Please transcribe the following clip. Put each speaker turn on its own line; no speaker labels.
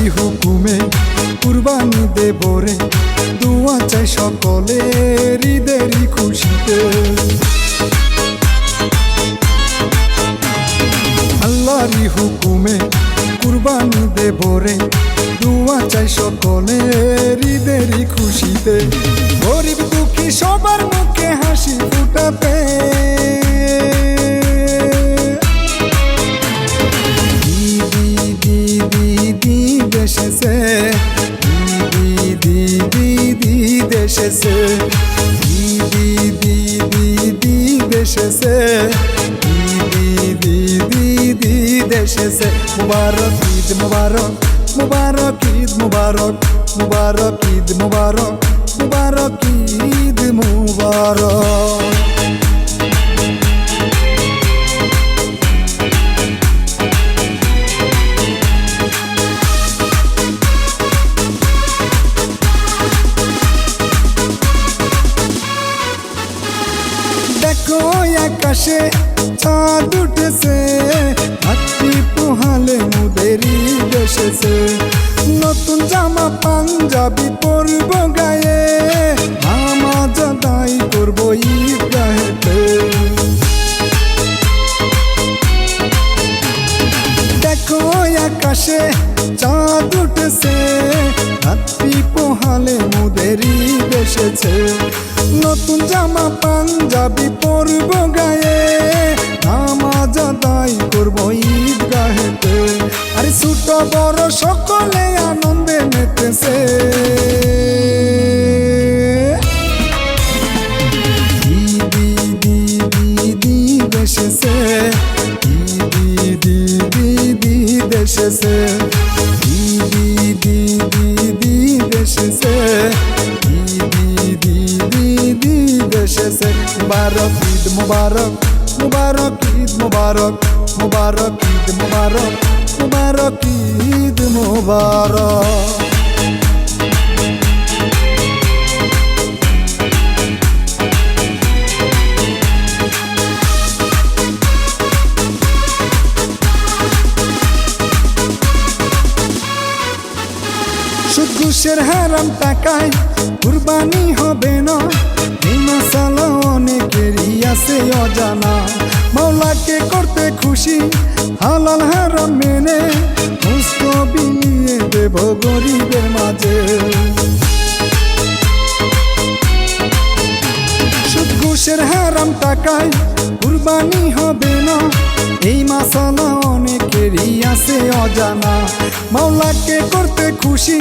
আল্লাহরই হুকুমে কুরবানি দেব রে, দোয়া চাই সকলের ঈদেরই খুশিতে। আল্লাহরই হুকুমে কুরবানি দেব রে, দোয়া চাই সকলের ঈদেরই খুশিতে। গরিব দুঃখী সবার মুখে হাসি ফুটাতে, এসেছে ঈদ এসেছে, ঈদ এসেছে, ঈদ এসেছে। মুবারক ঈদ মুবারক, মুবারক ঈদ মুবারক, মুবারক ঈদ মুবারক, মুবারক ঈদ মুবারক। দেখো আকাশে চাঁদ উঠেছে, হাতি পোহালে মুদের ঈদ এসেছে। নতুন জামা পাঞ্জাবি পরব গায়ে, নামাজ আদায় করব ঈদগাহেতে। দেখো আকাশে চাঁদ উঠেছে, হাতি পোহালে মুদের ঈদ এসেছে। নতুন জামা পাঞ্জাবি পরব গায়ে, নামাজ আদায় করব ঈদগাহেতে। আরে ছোট বড় সকলে আনন্দে মেতেছে, ঈদ এসেছে, ঈদ এসেছে, ঈদ এসেছে, ঈদ এসেছে। মুবারক ঈদ মুবারক, মুবারক ঈদ মুবারক, মুবারক ঈদ মুবারক, মুবারক ঈদ মুবারক। সুদ ঘুষের হারাম টাকায় কুরবানি হবে না, এই মাসালা অনেকেরই আছে অজানা। মাওলাকে করতে খুশি হালাল হারাম মেনে, মুস্ত বিলিয়ে দেব গরিবের মাঝে। সুদ ঘুষের হারাম টাকায় কুরবানি হবে না, এই মাসালা অনেকেরই আছে অজানা। মাওলাকে করতে খুশি